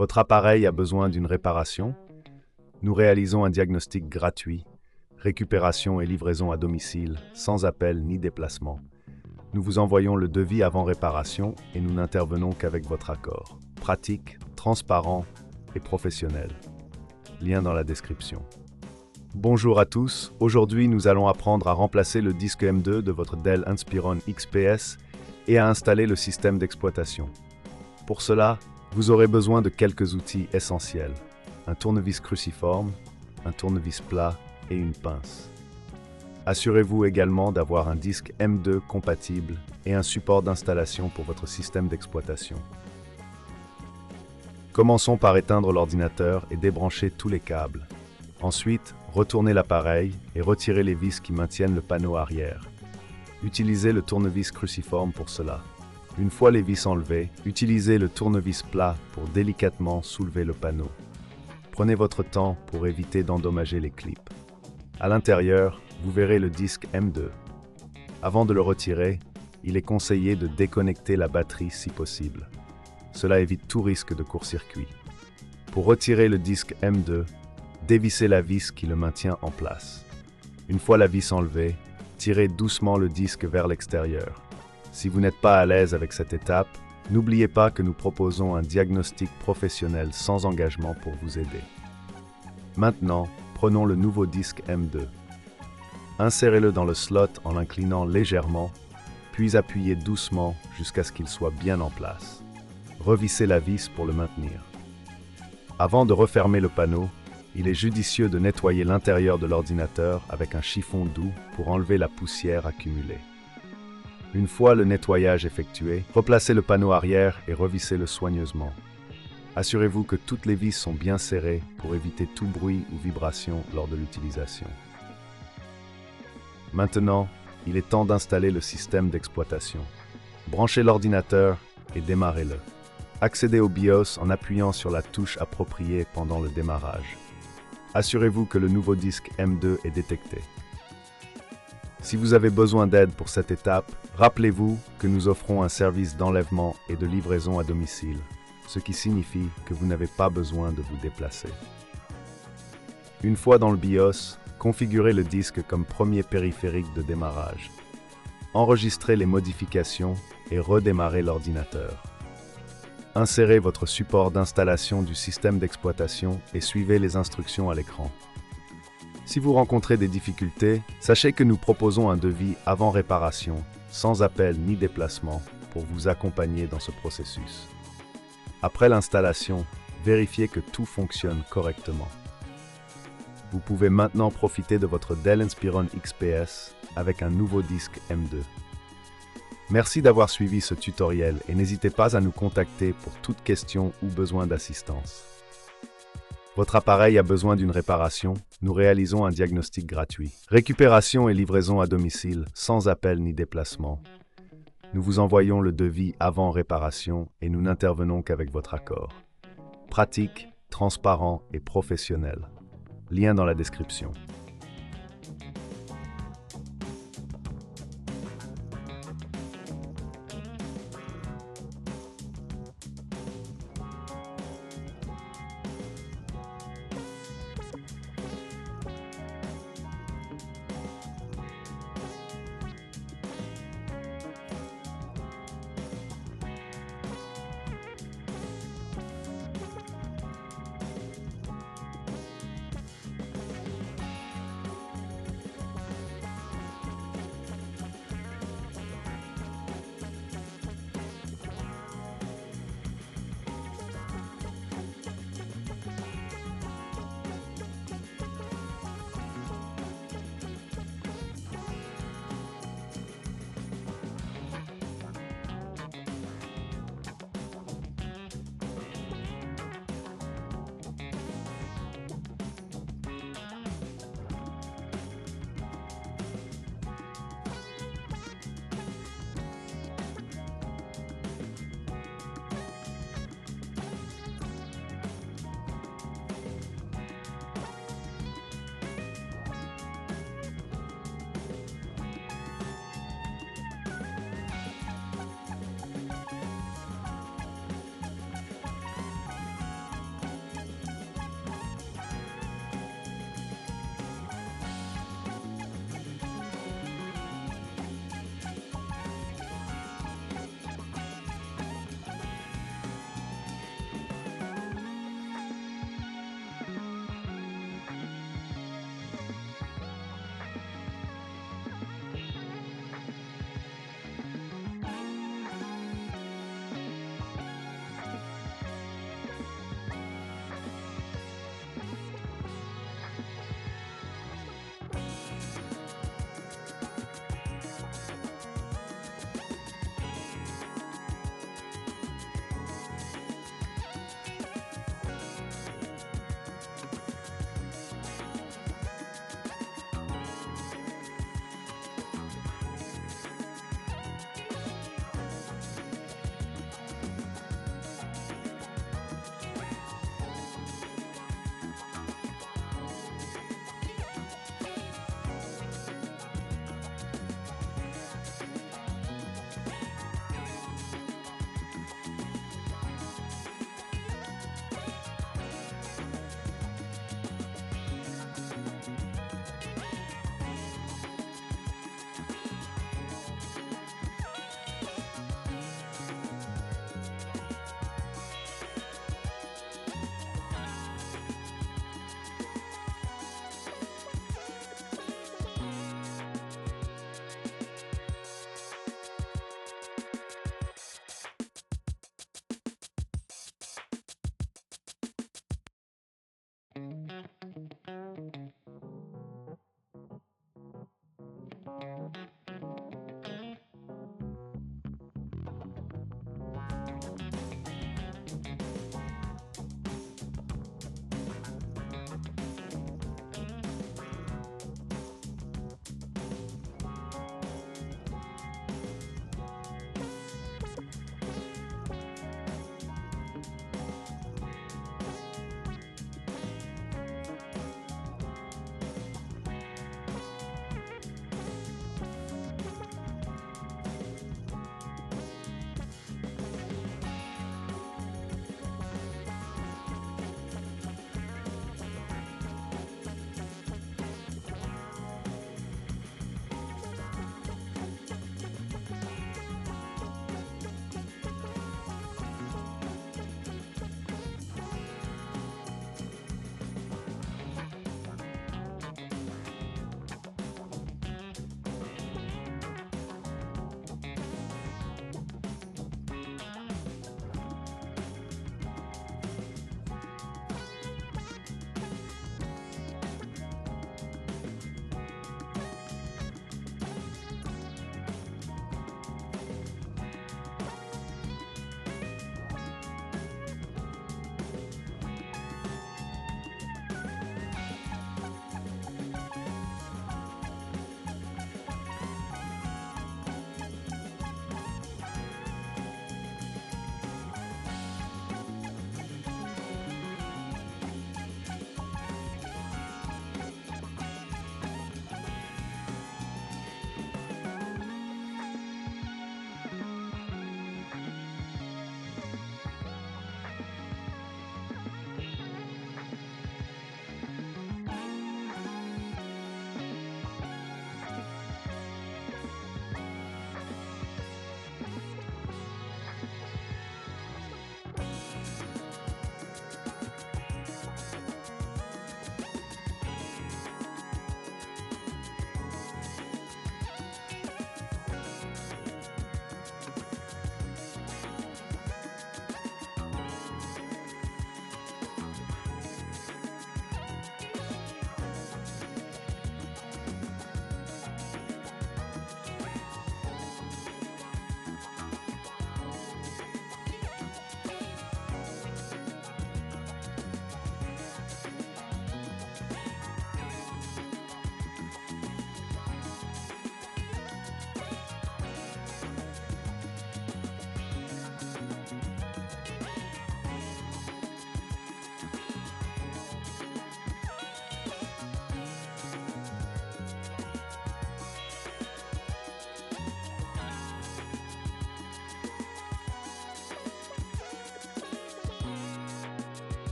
Votre appareil a besoin d'une réparation? Nous réalisons un diagnostic gratuit, récupération et livraison à domicile, sans appel ni déplacement. Nous vous envoyons le devis avant réparation et nous n'intervenons qu'avec votre accord. Pratique, transparent et professionnel. Lien dans la description. Bonjour à tous, aujourd'hui nous allons apprendre à remplacer le disque M2 de votre Dell Inspiron XPS et à installer le système d'exploitation. Pour cela, vous aurez besoin de quelques outils essentiels. Un tournevis cruciforme, un tournevis plat et une pince. Assurez-vous également d'avoir un disque M2 compatible et un support d'installation pour votre système d'exploitation. Commençons par éteindre l'ordinateur et débrancher tous les câbles. Ensuite, retournez l'appareil et retirez les vis qui maintiennent le panneau arrière. Utilisez le tournevis cruciforme pour cela. Une fois les vis enlevées, utilisez le tournevis plat pour délicatement soulever le panneau. Prenez votre temps pour éviter d'endommager les clips. À l'intérieur, vous verrez le disque M2. Avant de le retirer, il est conseillé de déconnecter la batterie si possible. Cela évite tout risque de court-circuit. Pour retirer le disque M2, dévissez la vis qui le maintient en place. Une fois la vis enlevée, tirez doucement le disque vers l'extérieur. Si vous n'êtes pas à l'aise avec cette étape, n'oubliez pas que nous proposons un diagnostic professionnel sans engagement pour vous aider. Maintenant, prenons le nouveau disque M2. Insérez-le dans le slot en l'inclinant légèrement, puis appuyez doucement jusqu'à ce qu'il soit bien en place. Revissez la vis pour le maintenir. Avant de refermer le panneau, il est judicieux de nettoyer l'intérieur de l'ordinateur avec un chiffon doux pour enlever la poussière accumulée. Une fois le nettoyage effectué, replacez le panneau arrière et revissez-le soigneusement. Assurez-vous que toutes les vis sont bien serrées pour éviter tout bruit ou vibration lors de l'utilisation. Maintenant, il est temps d'installer le système d'exploitation. Branchez l'ordinateur et démarrez-le. Accédez au BIOS en appuyant sur la touche appropriée pendant le démarrage. Assurez-vous que le nouveau disque M2 est détecté. Si vous avez besoin d'aide pour cette étape, rappelez-vous que nous offrons un service d'enlèvement et de livraison à domicile, ce qui signifie que vous n'avez pas besoin de vous déplacer. Une fois dans le BIOS, configurez le disque comme premier périphérique de démarrage. Enregistrez les modifications et redémarrez l'ordinateur. Insérez votre support d'installation du système d'exploitation et suivez les instructions à l'écran. Si vous rencontrez des difficultés, sachez que nous proposons un devis avant réparation, sans appel ni déplacement, pour vous accompagner dans ce processus. Après l'installation, vérifiez que tout fonctionne correctement. Vous pouvez maintenant profiter de votre Dell Inspiron XPS avec un nouveau disque M2. Merci d'avoir suivi ce tutoriel et n'hésitez pas à nous contacter pour toute question ou besoin d'assistance. Votre appareil a besoin d'une réparation, nous réalisons un diagnostic gratuit. Récupération et livraison à domicile, sans appel ni déplacement. Nous vous envoyons le devis avant réparation et nous n'intervenons qu'avec votre accord. Pratique, transparent et professionnel. Lien dans la description.